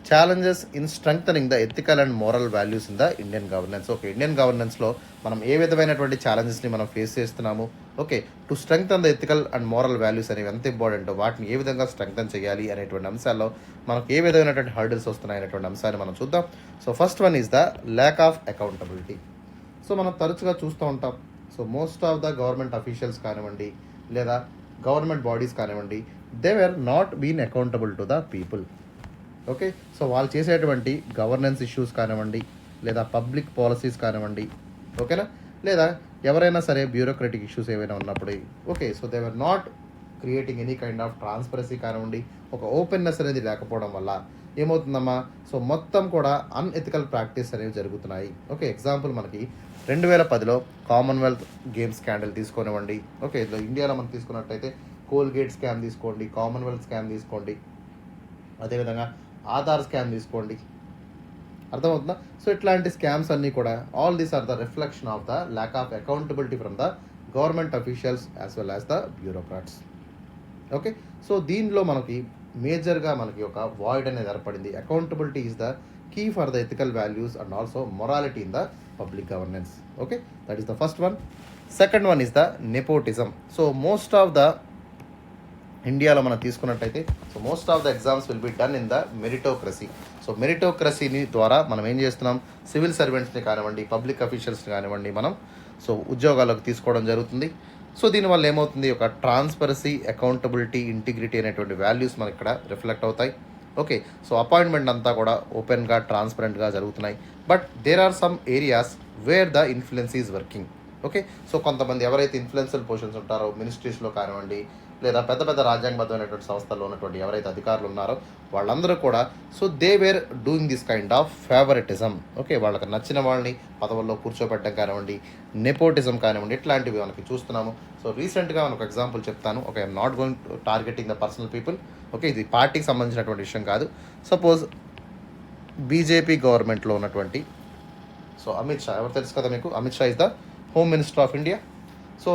challenges in strengthening the ethical and moral values in the Indian governance. Okay, Indian గవర్నెన్స్లో మనం ఏ విధమైనటువంటి ఛాలెంజెస్ని మనం ఫేస్ చేస్తున్నాము, okay, to strengthen the ethical and moral values అనేవి ఎంత ఇంపార్టెంటో వాటిని ఏ విధంగా స్ట్రెంగ్థన్ చేయాలి అనేటువంటి అంశాల్లో మనకు ఏ విధమైనటువంటి హర్డిల్స్ వస్తున్నాయి అనేటువంటి అంశాన్ని మనం చూద్దాం. So first one is the lack of accountability. So మనం తరచుగా చూస్తూ ఉంటాం. So most of the government officials కానివ్వండి లేదా గవర్నమెంట్ బాడీస్ కానివ్వండి, they were not been accountable to the people. Okay, so వాళ్ళు చేసేటువంటి గవర్నెన్స్ ఇష్యూస్ కానివ్వండి లేదా పబ్లిక్ పాలసీస్ కానివ్వండి, ఓకేనా, లేదా ఎవరైనా సరే బ్యూరోక్రటిక్ ఇష్యూస్ ఏవైనా ఉన్నప్పుడు, okay, so they were not creating any kind of transparency కానివ్వండి, ఒక ఓపెన్నెస్ అనేది లేకపోవడం వల్ల ఏమవుతుందమ్మా, సో మొత్తం కూడా అన్ఎథికల్ ప్రాక్టీస్ అనేవి జరుగుతున్నాయి. ఓకే, ఎగ్జాంపుల్ మనకి 2010లో కామన్వెల్త్ గేమ్స్ స్కాండల్ తీసుకోనివ్వండి. ఓకే, ఇండియాలో మనం తీసుకున్నట్టయితే కోల్గేట్ స్కామ్ తీసుకోండి, కామన్వెల్త్ స్కామ్ తీసుకోండి, అదేవిధంగా ఆధార్ స్కామ్ తీసుకోండి, అర్థమవుతుందా. సో ఇట్లాంటి స్కామ్స్ అన్నీ కూడా all these are the reflection of the lack of accountability from the government officials as well as the bureaucrats. Okay, so దీనిలో మనకి మేజర్గా మనకి ఒక వాయిడ్ అనేది ఏర్పడింది. Accountability is the key for the ethical values and also morality in the public governance. Okay, that is the first one. Second one is the nepotism. So most of the ఇండియాలో మనం తీసుకున్నట్టయితే so most of the exams will be done in the meritocracy. So మెరిటోక్రసీని ద్వారా మనం ఏం చేస్తున్నాం, civil సర్వెంట్స్ని కానివ్వండి public అఫీషియల్స్ని కానివ్వండి మనం సో ఉద్యోగాలకు తీసుకోవడం జరుగుతుంది. సో దీనివల్ల ఏమవుతుంది, ఒక ట్రాన్స్పరసీ, అకౌంటబిలిటీ, ఇంటిగ్రిటీ అనేటువంటి వాల్యూస్ మనకి ఇక్కడ రిఫ్లెక్ట్ అవుతాయి. ఓకే, సో అపాయింట్మెంట్ అంతా కూడా ఓపెన్గా ట్రాన్స్పరెంట్గా జరుగుతున్నాయి. But there are some areas where the influence is working. Okay, so కొంతమంది ఎవరైతే ఇన్ఫ్లుయెన్షియల్ పొజిషన్స్ ఉంటారో మినిస్ట్రీస్లో కానివ్వండి లేదా పెద్ద పెద్ద రాజ్యాంగబద్ధమైనటువంటి సంస్థల్లో ఉన్నటువంటి ఎవరైతే అధికారులు ఉన్నారో వాళ్ళందరూ కూడా so they wear doing this kind of favouritism. Okay, వాళ్ళకి నచ్చిన వాళ్ళని పదవుల్లో కూర్చోబెట్టడం కానివ్వండి, నెపోటిజం కానివ్వండి, ఇట్లాంటివి మనకి చూస్తున్నాము. సో రీసెంట్గా మనకు ఎగ్జాంపుల్ చెప్తాను. Okay, I'm not going targeting the personal people. Okay, ఇది పార్టీకి సంబంధించినటువంటి విషయం కాదు. సపోజ్ బీజేపీ గవర్నమెంట్లో ఉన్నటువంటి సో అమిత్ షా, ఎవరు తెలుసు కదా మీకు, Amit Shah is the home minister of India. So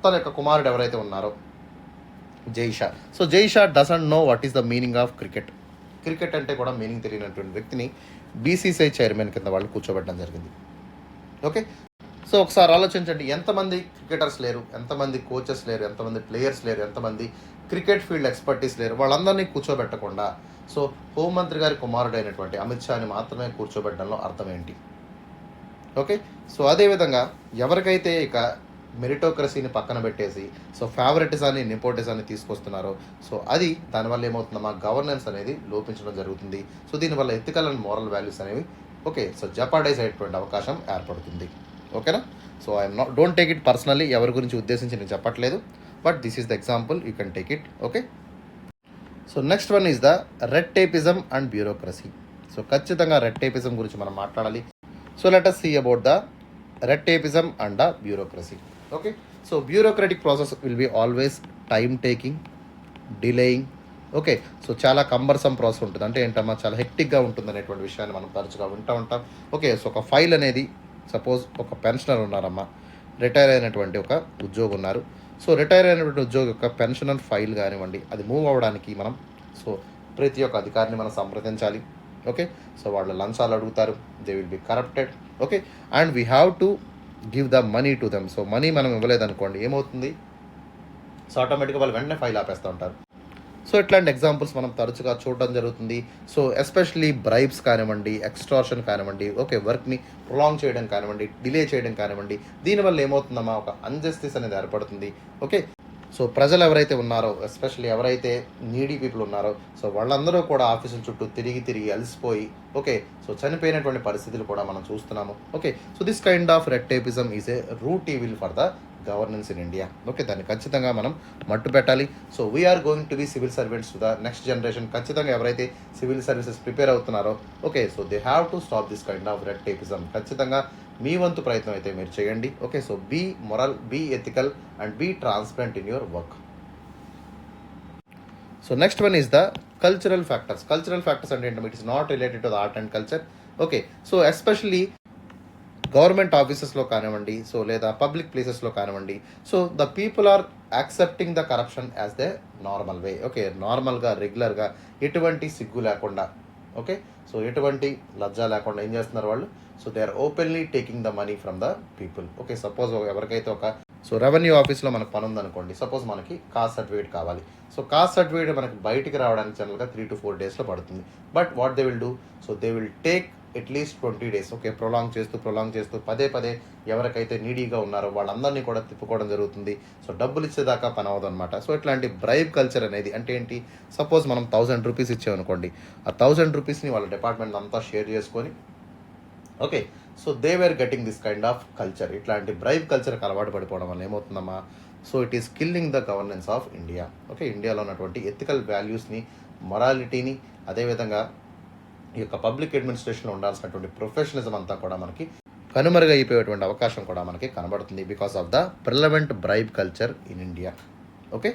తన యొక్క కుమారుడు ఎవరైతే ఉన్నారో జై షా. సో జై Shah doesn't know what is the meaning of cricket. Cricket అంటే కూడా మీనింగ్ తెలియనటువంటి వ్యక్తిని బీసీసీఐ చైర్మన్ కింద వాళ్ళు కూర్చోబెట్టడం జరిగింది. ఓకే, సో ఒకసారి ఆలోచించండి, ఎంతమంది క్రికెటర్స్ లేరు, ఎంతమంది కోచెస్ లేరు, ఎంతమంది ప్లేయర్స్ లేరు, ఎంతమంది క్రికెట్ ఫీల్డ్ ఎక్స్పర్టీస్ లేరు, వాళ్ళందరినీ కూర్చోబెట్టకుండా సో హోంమంత్రి గారి కుమారుడు అయినటువంటి అమిత్ షాని మాత్రమే కూర్చోబెట్టడంలో అర్థం ఏంటి. ఓకే, సో అదేవిధంగా ఎవరికైతే ఇక మెరిటోక్రసీని పక్కన పెట్టేసి సో ఫేవరెటిజాన్ని, నెపోటిజాన్ని తీసుకొస్తున్నారో సో అది దానివల్ల ఏమవుతుందమ్మా, గవర్నెన్స్ అనేది లోపించడం జరుగుతుంది. సో దీనివల్ల ఎథికల్ అండ్ మోరల్ వాల్యూస్ అనేవి ఓకే సో జపాడైజ్ అయ్యేటువంటి అవకాశం ఏర్పడుతుంది. ఓకేనా, so I'm not don't take it personally, ఎవరి గురించి ఉద్దేశించి నేను చెప్పట్లేదు, but this is the example, you can take it. Okay, so next one is the red tapism and bureaucracy. So ఖచ్చితంగా రెడ్ టేపిజం గురించి మనం మాట్లాడాలి. So let us see about the red tapeism and the bureaucracy. Okay, so bureaucratic process will be always time taking, delaying. Okay, so చాలా cumbersome process ఉంటుంది. అంటే ఏంటమ్మా, చాలా హెక్టిక్గా ఉంటుంది అనేటువంటి విషయాన్ని మనం తరచుగా వింటూ ఉంటాం. ఓకే, సో ఒక ఫైల్ అనేది సపోజ్ ఒక పెన్షనర్ ఉన్నారమ్మా, రిటైర్ అయినటువంటి ఒక ఉద్యోగి ఉన్నారు. సో రిటైర్ అయినటువంటి ఉద్యోగి యొక్క పెన్షనర్ ఫైల్ కానివ్వండి అది మూవ్ అవ్వడానికి మనం సో ప్రతి ఒక్క అధికారిని మనం సంప్రదించాలి. ఓకే, సో వాళ్ళు లంచాలు అడుగుతారు, they will B corrupted. Okay, and we have to give the money to them. So money మనం ఇవ్వలేదనుకోండి ఏమవుతుంది, సో ఆటోమేటిక్గా వాళ్ళు వెంటనే ఫైల్ ఆపేస్తూ ఉంటారు. సో ఇట్లాంటి ఎగ్జాంపుల్స్ మనం తరచుగా చూడడం జరుగుతుంది. సో ఎస్పెషలీ బ్రైబ్స్ కానివ్వండి, ఎక్స్టార్షన్ కానివ్వండి, ఓకే వర్క్ని ప్రొలాంగ్ చేయడం కానివ్వండి, డిలే చేయడం కానివ్వండి, దీనివల్ల ఏమవుతుందమ్మా, ఒక అన్జస్టిస్ అనేది ఏర్పడుతుంది. ఓకే, సో ప్రజలు ఎవరైతే ఉన్నారో, ఎస్పెషల్లీ ఎవరైతే నీడీ పీపుల్ ఉన్నారో, సో వాళ్ళందరూ కూడా ఆఫీసుల చుట్టూ తిరిగి అలసిపోయి ఓకే సో చనిపోయినటువంటి పరిస్థితులు కూడా మనం చూస్తున్నాము. Okay, so this kind of red tapism is a root evil for the governance in India. Okay, దాన్ని ఖచ్చితంగా మనం మట్టు పెట్టాలి. So we're going to be civil servants to the next generation. ఖచ్చితంగా ఎవరైతే సివిల్ సర్వీసెస్ ప్రిపేర్ అవుతున్నారో okay, so they have to stop this kind of red tapism. ఖచ్చితంగా మీ వంతు ప్రయత్నం అయితే మీరు చేయండి. Okay, so be moral, be ethical and be transparent in your work. So next one is the cultural factors. Cultural factors అంటే ఏంటంటే it is not related to the art and culture. Okay, so especially government ఆఫీసెస్లో కానివ్వండి, so లేదా public ప్లేసెస్లో కానివ్వండి, so the people are accepting the corruption as the normal way. Okay, నార్మల్గా రెగ్యులర్గా ఎటువంటి సిగ్గు లేకుండా, ఓకే, సో ఎటువంటి లజ్జ లేకుండా ఏం చేస్తున్నారు వాళ్ళు, so they are openly taking the money from the people. Okay, suppose ఎవరికైతే ఒక సో రెవెన్యూ ఆఫీస్లో మనకు పని ఉందనుకోండి, సపోజ్ మనకి కాస్ట్ సర్టిఫికేట్ కావాలి. సో కాస్ట్ సర్టిఫికేట్ మనకి బయటికి రావడానికి జనరల్గా 3 to 4 డేస్లో పడుతుంది. But what they will do, so they will take at least 20 days. Okay, prolong చేస్తూ పదే ఎవరికైతే నీడీగా ఉన్నారో వాళ్ళందరినీ కూడా తిప్పుకోవడం జరుగుతుంది. సో డబ్బులు ఇచ్చేదాకా పని అవ్వదు అనమాట. సో ఇట్లాంటి బ్రైబ్ కల్చర్ అనేది అంటే ఏంటి, సపోజ్ మనం 1000 రూపీస్ ఇచ్చామనుకోండి, ఆ 1000 రూపీస్ని వాళ్ళ డిపార్ట్మెంట్ అంతా షేర్ చేసుకొని okay, so they were getting this kind of culture. ఇట్లాంటి బ్రైబ్ కల్చర్కి అలవాటు పడిపోవడం వల్ల ఏమవుతుందమ్మా, so it is killing the governance of India. Okay, ఇండియాలో ఉన్నటువంటి ఎథికల్ వాల్యూస్ని, మొరాలిటీని, అదేవిధంగా ఈ యొక్క పబ్లిక్ అడ్మినిస్ట్రేషన్లో ఉండాల్సినటువంటి ప్రొఫెషనలిజం అంతా కూడా మనకి కనుమరుగైపోయేటువంటి అవకాశం కూడా మనకి కనబడుతుంది because of the prevalent bribe culture in India. Okay,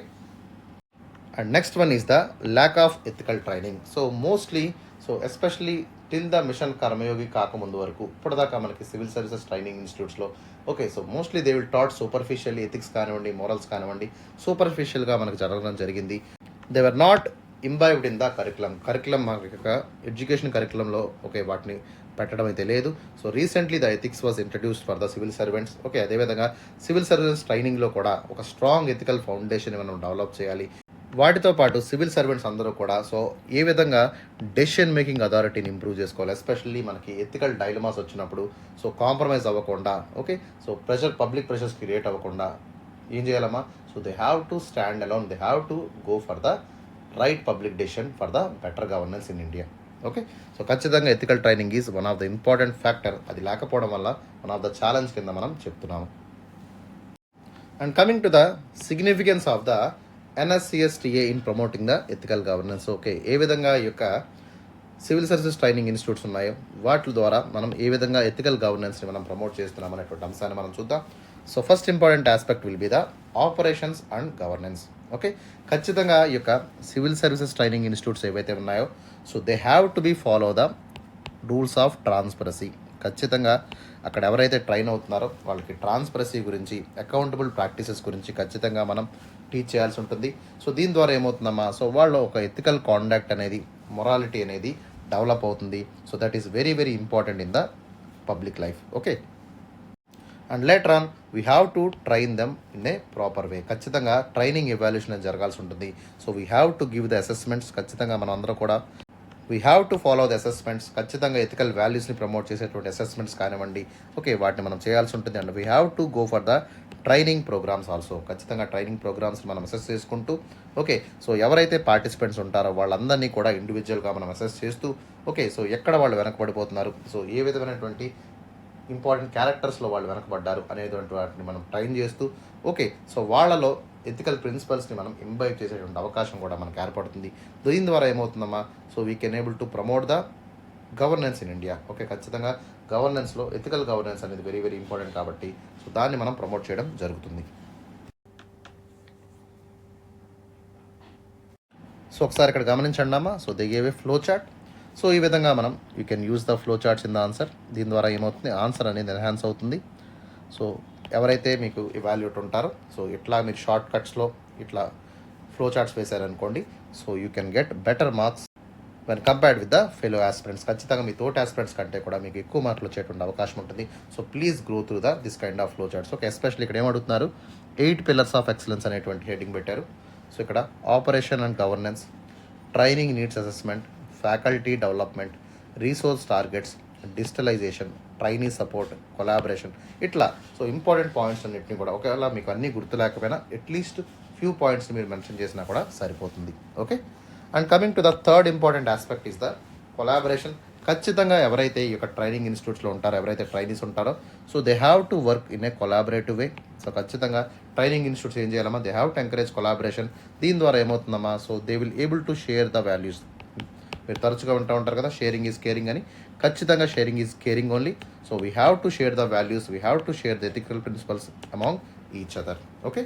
and next one is the lack of ethical training. So mostly, so especially till the mission Karmayogi కాకముందు వరకు ఇప్పటిదాకా మనకి సివిల్ సర్వీసెస్ ట్రైనింగ్ ఇన్స్టిట్యూట్స్లో okay, so mostly they will taught superficially, ethics కానివ్వండి, morals కానివ్వండి, సూపర్ఫిషియల్గా మనకు జరగడం జరిగింది. They were not imbibed in the curriculum మన యొక్క ఎడ్యుకేషన్ కరికులంలో ఓకే వాటిని పెట్టడం అయితే లేదు. So recently the ethics was introduced for the civil servants. Okay, అదేవిధంగా సివిల్ సర్వీసెస్ ట్రైనింగ్లో కూడా ఒక స్ట్రాంగ్ ఎథికల్ ఫౌండేషన్ మనం డెవలప్ చేయాలి. వాటితో పాటు సివిల్ సర్వెంట్స్ అందరూ కూడా సో ఏ విధంగా డెసిషన్ మేకింగ్ అథారిటీని ఇంప్రూవ్ చేసుకోవాలి, ఎస్పెషల్లీ మనకి ఎథికల్ డైలమాస్ వచ్చినప్పుడు సో కాంప్రమైజ్ అవ్వకుండా, okay, so public pressures create అవ్వకుండా ఏం చేయాలమ్మా, so they have to stand alone, they have to go for the right public decision for the better governance in India. Okay, so ఖచ్చితంగా ethical training is one of the important factor. అది లేకపోవడం వల్ల one of the challenge కింద మనం చెప్తున్నాము. And coming to the significance of the NSCSTA in promoting the ethical governance. Okay, ఏ విధంగా ఈ యొక్క సివిల్ సర్వీసెస్ ట్రైనింగ్ ఇన్స్టిట్యూట్స్ ఉన్నాయో వాటి ద్వారా మనం ఏ విధంగా ఎథికల్ గవర్నెన్స్ని మనం ప్రమోట్ చేస్తున్నాం అనేటువంటి అంశాన్ని మనం చూద్దాం. So first important aspect will be the operations and governance. Okay, ఖచ్చితంగా ఈ యొక్క సివిల్ సర్వీసెస్ ట్రైనింగ్ ఇన్స్టిట్యూట్స్ ఏవైతే ఉన్నాయో so they have to be follow the rules of transparency. ఖచ్చితంగా అక్కడ ఎవరైతే ట్రైన్ అవుతున్నారో వాళ్ళకి ట్రాన్స్పరసీ గురించి, అకౌంటబుల్ ప్రాక్టీసెస్ గురించి ఖచ్చితంగా మనం టీచ్ చేయాల్సి ఉంటుంది. సో దీని ద్వారా ఏమవుతుందమ్మా, సో వాళ్ళు ఒక ఎథికల్ కాండక్ట్ అనేది, మొరాలిటీ అనేది డెవలప్ అవుతుంది. So that is very important in the public life. Okay, and later on we have to train them in a proper way. ఖచ్చితంగా ట్రైనింగ్ ఎవాల్యుయేషన్ అనేది జరగాల్సి ఉంటుంది. So we have to give the assessments. ఖచ్చితంగా మనం అందరూ కూడా we have to follow the assessments. ఖచ్చితంగా ethical వాల్యూస్ని ప్రమోట్ చేసేటువంటి అసెస్మెంట్స్ కానివ్వండి, ఓకే, వాటిని మనం చేయాల్సి ఉంటుంది. And we have to go for the training programmes also. ఖచ్చితంగా ట్రైనింగ్ ప్రోగ్రామ్స్ మనం అసెస్ చేసుకుంటూ ఓకే, సో ఎవరైతే పార్టిసిపెంట్స్ ఉంటారో వాళ్ళందరినీ కూడా ఇండివిజువల్గా మనం అసెస్ చేస్తూ ఓకే, సో ఎక్కడ వాళ్ళు వెనకబడిపోతున్నారు, సో ఏ విధమైనటువంటి ఇంపార్టెంట్ క్యారెక్టర్స్లో వాళ్ళు వెనకబడ్డారు అనేటువంటి వాటిని మనం ట్రైన్ చేస్తూ ఓకే, సో వాళ్ళలో ఎథికల్ ప్రిన్సిపల్స్ని మనం ఇంబైబ్ చేసేటువంటి అవకాశం కూడా మనకు ఏర్పడుతుంది. దీని ద్వారా ఏమవుతుందమ్మా, so we can able to promote the governance in India. Okay, ఖచ్చితంగా గవర్నెన్స్లో ఎథికల్ గవర్నెన్స్ అనేది వెరీ ఇంపార్టెంట్ కాబట్టి సో దాన్ని మనం ప్రమోట్ చేయడం జరుగుతుంది. సో ఒకసారి ఇక్కడ గమనించండి అమ్మా, so they gave a flow chart. So ఈ విధంగా మనం you can use the flow charts in the answer. దీని ద్వారా ఏమవుతుంది, ఆన్సర్ అనేది ఎన్హాన్స్ అవుతుంది. సో ఎవరైతే మీకు ఇవాల్యుయేట్ ఉంటారో సో ఇట్లా మీరు షార్ట్ కట్స్లో ఇట్లా ఫ్లో చార్ట్స్ వేశారనుకోండి, so you can get better marks when compared with the fellow aspirants. ఖచ్చితంగా మీ తోటి ఆస్పిరెంట్స్ కంటే కూడా మీకు ఎక్కువ మార్కులు వచ్చేటువంటి అవకాశం ఉంటుంది. So please grow through this kind of flow charts. Okay, especially ఇక్కడ ఏమడుగుతున్నారు, 8 పిల్లర్స్ ఆఫ్ ఎక్సలెన్స్ అనేటువంటి హెడ్డింగ్ పెట్టారు. సో ఇక్కడ operation and governance, training needs assessment, faculty development, resource targets, digitalization, trainee support, collaboration, ఇట్లా సో ఇంపార్టెంట్ పాయింట్స్ అన్నింటినీ కూడా ఒకవేళ మీకు అన్నీ గుర్తు లేకపోయినా అట్లీస్ట్ ఫ్యూ పాయింట్స్ మీరు మెన్షన్ చేసినా కూడా సరిపోతుంది. Okay, and coming to the third important aspect is the collaboration. ఖచ్చితంగా ఎవరైతే ఈ యొక్క ట్రైనింగ్ ఇన్స్టిట్యూట్స్లో ఉంటారో, ఎవరైతే ట్రైనీస్ ఉంటారో, so they have to work in a collaborative way. So ఖచ్చితంగా ట్రైనింగ్ ఇన్స్టిట్యూట్స్ ఏం చేయాలమ్మా, they have to encourage collaboration. దీని ద్వారా ఏమవుతుందమ్మా, so they will able to share the values. మీరు తరచుగా ఉంటారు కదా, షేరింగ్ ఈజ్ కేరింగ్ అని. ఖచ్చితంగా sharing is caring only. So we have to share the values, we have to share the ethical principles among each other. Okay,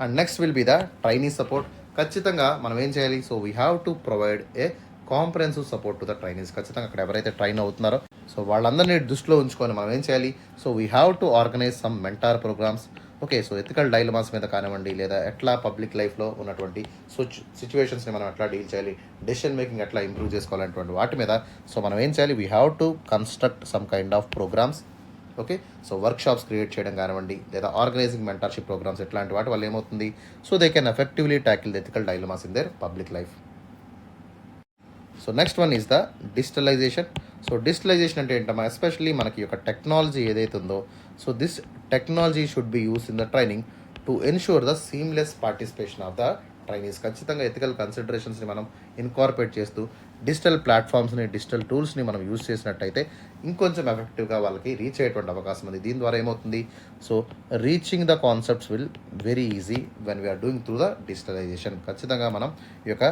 and next will be the trainee support. ఖచ్చితంగా మనం ఏం చేయాలి, so we have to provide a comprehensive support to the trainees. ఖచ్చితంగా అక్కడ ఎవరైతే train అవుతున్నారో, so వాళ్ళందరినీ దృష్టిలో ఉంచుకొని మనం ఏం చేయాలి, so we have to organize some mentor programs. Okay, so ethical dilemmas మీద కానివ్వండి, లేదా ఎట్లా పబ్లిక్ లైఫ్లో ఉన్నటువంటి సిచ్యువేషన్స్ని మనం ఎట్లా డీల్ చేయాలి, డెసిషన్ మేకింగ్ ఎట్లా ఇంప్రూవ్ చేసుకోవాలనేటువంటి వాటి మీద సో మనం ఏం చేయాలి, we have to construct some kind of programs. Okay, so workshops create చేయడం కానివ్వండి, లేదా ఆర్గనైజింగ్ మెంటర్షిప్ ప్రోగ్రామ్స్, ఇట్లాంటి వాటి వల్ల ఏమవుతుంది, so they can effectively tackle the ethical dilemmas in their public life. So next one is the digitalization. So digitalization అంటే ఏంటమ్మా, especially మనకి యొక్క టెక్నాలజీ ఏదైతే ఉందో, so this technology should be use in the training to ensure the seamless participation of the trainees. ఖచ్చితంగా ethical కన్సిడరేషన్స్ని మనం incorporate చేస్తూ డిజిటల్ ప్లాట్ఫామ్స్ని, డిజిటల్ టూల్స్ని మనం యూస్ చేసినట్టయితే ఇంకొంచెం ఎఫెక్టివ్గా వాళ్ళకి రీచ్ అయ్యేటువంటి అవకాశం ఉంది. దీని ద్వారా ఏమవుతుంది, so reaching the concepts will very easy when we're doing through the digitalization. ఖచ్చితంగా మనం ఈ యొక్క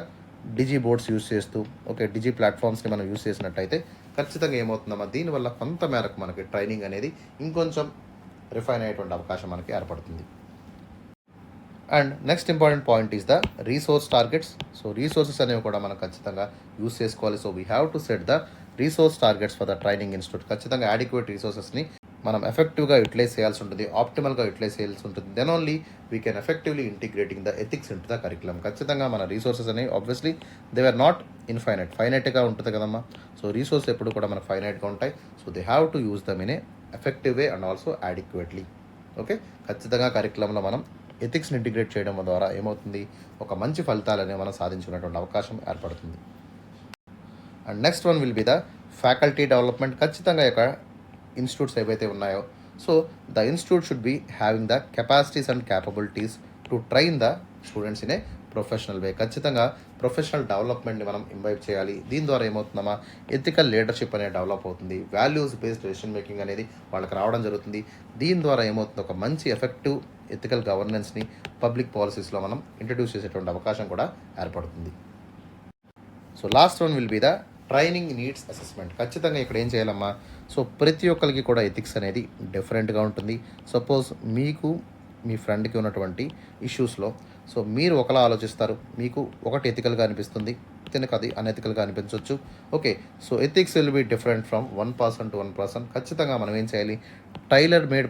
డిజీ బోర్డ్స్ యూస్ చేస్తూ, ఓకే, డిజీ ప్లాట్ఫామ్స్ని మనం యూస్ చేసినట్టయితే ఖచ్చితంగా ఏమవుతుందమ్మా, దీనివల్ల కొంత మేరకు మనకి ట్రైనింగ్ అనేది ఇంకొంచెం రిఫైన్ అయ్యేటువంటి అవకాశం మనకి ఏర్పడుతుంది. And next important point is the resource targets. So resources అనేవి కూడా మనం ఖచ్చితంగా యూస్ చేసుకోవాలి. So we have to set the resource targets for the training institute. ఖచ్చితంగా యాడిక్వేట్ రీసోర్సెస్ని మనం ఎఫెక్టివ్గా యూటిలైజ్ చేయాల్సి ఉంటుంది, ఆప్టిమల్గా యూటిలైజ్ చేయాల్సి ఉంటుంది. Then only we can effectively integrating the ethics into the curriculum. ఖచ్చితంగా మన రీసోర్సెస్ అనేవి obviously they are not infinite, ఫైనైట్గా ఉంటుంది కదమ్మా. సో రీసోర్స్ ఎప్పుడు కూడా మనకు ఫైనైట్గా ఉంటాయి. So they have to use them in a effective way and also adequately. Okay, ఖచ్చితంగా కరికులంలో మనం ఎథిక్స్ని ఇంటిగ్రేట్ చేయడం ద్వారా ఏమవుతుంది, ఒక మంచి ఫలితాలనే మనం సాధించుకునేటువంటి అవకాశం ఏర్పడుతుంది. And next one will be the faculty development. ఖచ్చితంగా యొక్క ఇన్స్టిట్యూట్స్ ఏవైతే ఉన్నాయో, so the institute should be having the capacities and capabilities to train the students in a professional వే. ఖచ్చితంగా ప్రొఫెషనల్ డెవలప్మెంట్ని మనం ఇంవైబ్ చేయాలి. దీని ద్వారా ఏమవుతుందమ్మా, ఎథికల్ లీడర్షిప్ అనేది డెవలప్ అవుతుంది, వాల్యూస్ బేస్డ్ డెసిషన్ మేకింగ్ అనేది వాళ్ళకి రావడం జరుగుతుంది. దీని ద్వారా ఏమవుతుంది, ఒక మంచి ఎఫెక్టివ్ ఎథికల్ గవర్నెన్స్ని పబ్లిక్ పాలసీస్లో మనం ఇంట్రడ్యూస్ చేసేటువంటి అవకాశం కూడా ఏర్పడుతుంది. So last one will be the training needs assessment. ఖచ్చితంగా ఇక్కడ ఏం చేయాలమ్మా, సో ప్రతి ఒక్కరికి కూడా ఎథిక్స్ అనేది డిఫరెంట్గా ఉంటుంది. సపోజ్ మీకు మీ ఫ్రెండ్కి ఉన్నటువంటి ఇష్యూస్లో సో మీరు ఒకలా ఆలోచిస్తారు, మీకు ఒకటి ఎథికల్గా అనిపిస్తుంది, తినకు అది అనెథికల్గా అనిపించవచ్చు. Okay, so ethics will be different from one person to one person. ఖచ్చితంగా మనం ఏం చేయాలి, టైలర్ మేడ్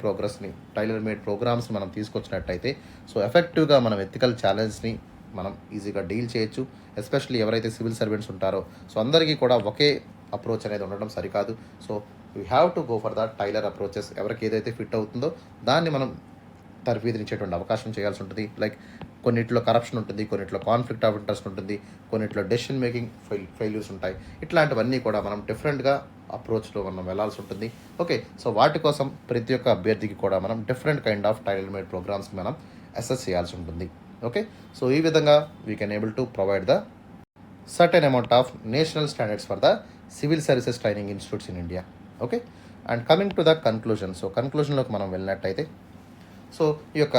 ప్రోగ్రామ్స్ని మనం తీసుకొచ్చినట్టయితే సో ఎఫెక్టివ్గా మనం ఎథికల్ ఛాలెంజ్ని మనం ఈజీగా డీల్ చేయొచ్చు. ఎస్పెషల్లీ ఎవరైతే సివిల్ సర్వెంట్స్ ఉంటారో, సో అందరికీ కూడా ఒకే అప్రోచ్ అనేది ఉండడం సరికాదు. So we have to go for the tailor approaches. ఎవరికి ఏదైతే ఫిట్ అవుతుందో దాన్ని మనం తర్ఫీదునిచ్చేటువంటి అవకాశం చేయాల్సి ఉంటుంది. లైక్ కొన్నిట్లో కరప్షన్ ఉంటుంది, కొన్నిట్లో కాన్ఫ్లిక్ట్ ఆఫ్ ఇంట్రెస్ట్ ఉంటుంది, కొన్నిట్లో డెసిషన్ మేకింగ్ ఫెయిల్యూర్స్ ఉంటాయి. ఇట్లాంటివన్నీ కూడా మనం డిఫరెంట్గా అప్రోచ్లో మనం వెళ్ళాల్సి ఉంటుంది. ఓకే, సో వాటి కోసం ప్రతి ఒక్క అభ్యర్థికి కూడా మనం different kind of tailor made ప్రోగ్రామ్స్ని మనం అసెస్ చేయాల్సి ఉంటుంది. ఓకే, సో ఈ విధంగా we can able to provide the certain amount of national standards for the civil services training institutes in India. Okay, and coming to the conclusion. So కన్క్లూజన్లోకి మనం వెళ్ళినట్టయితే, so ఈ యొక్క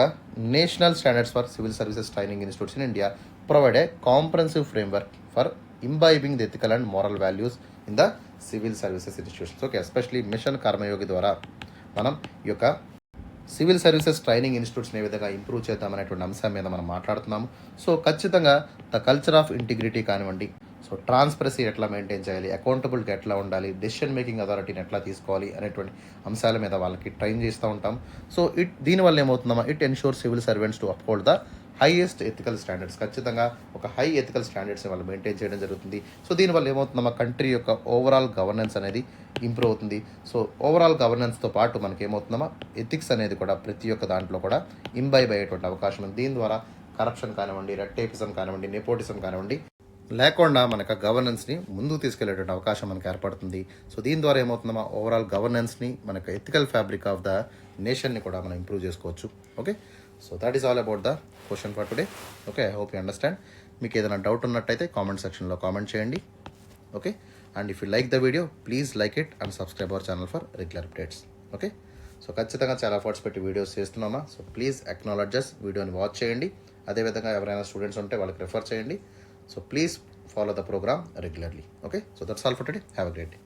national standards for civil services training institutes in India provide a comprehensive framework for imbibing the ethical and moral values in the civil services institutions. Okay, especially mission Karmayogi ద్వారా మనం ఈ యొక్క civil services training ఇన్స్టిట్యూట్స్ని ఏ విధంగా improve చేద్దామనేటువంటి అంశం మీద మనం మాట్లాడుతున్నాము. సో ఖచ్చితంగా ద కల్చర్ ఆఫ్ ఇంటిగ్రిటీ కానివ్వండి, సో ట్రాన్స్పరసీ ఎట్లా మెయింటైన్ చేయాలి, అకౌంటబిలిటీ ఎట్లా ఉండాలి, డెసిషన్ మేకింగ్ అథారిటీని ఎట్లా తీసుకోవాలి అనేటువంటి అంశాల మీద వాళ్ళకి ట్రైన్ చేస్తూ ఉంటాం. సో దీనివల్ల ఏమవుతుందమ్మా, it ensure civil servants to uphold the highest ethical standards. ఖచ్చితంగా ఒక హై ఎథికల్ స్టాండర్డ్స్ని వాళ్ళు మెయింటైన్ చేయడం జరుగుతుంది. సో దీనివల్ల ఏమవుతుందమ్మా, కంట్రీ యొక్క ఓవరాల్ గవర్నెన్స్ అనేది ఇంప్రూవ్ అవుతుంది. సో ఓవరాల్ గవర్నెన్స్తో పాటు మనకి ఏమవుతుందమ్మా, ఎథిక్స్ అనేది కూడా ప్రతి ఒక్క దాంట్లో కూడా ఇంబైబ్ అయ్యేటువంటి అవకాశం ఉంది. దీని ద్వారా కరప్షన్ కానివ్వండి, రెడ్ టేపిజం కానివ్వండి, నెపోటిజం కానివ్వండి లేకుండా మనకు గవర్నెన్స్ని ముందుకు తీసుకెళ్లేటువంటి అవకాశం మనకు ఏర్పడుతుంది. సో దీని ద్వారా ఏమవుతుందమ్మా, ఓవరాల్ గవర్నెన్స్ని, మనకు ఎథికల్ ఫ్యాబ్రిక్ ఆఫ్ ద నేషన్ని కూడా మనం ఇంప్రూవ్ చేసుకోవచ్చు. Okay, so that is all about the question for today. Okay, I hope you understand. మీకు ఏదైనా డౌట్ ఉన్నట్టయితే కామెంట్ సెక్షన్లో కామెంట్ చేయండి. Okay, and if you like the video please like it and subscribe our channel for regular updates. Okay, so ఖచ్చితంగా చాలా efforts పెట్టి videos చేస్తున్నామా. So please అక్నాలెడ్జెస్, వీడియోని వాచ్ చేయండి. అదేవిధంగా ఎవరైనా స్టూడెంట్స్ ఉంటే వాళ్ళకి రెఫర్ చేయండి. So please follow the program regularly. Okay, so that's all for today. Have a great day.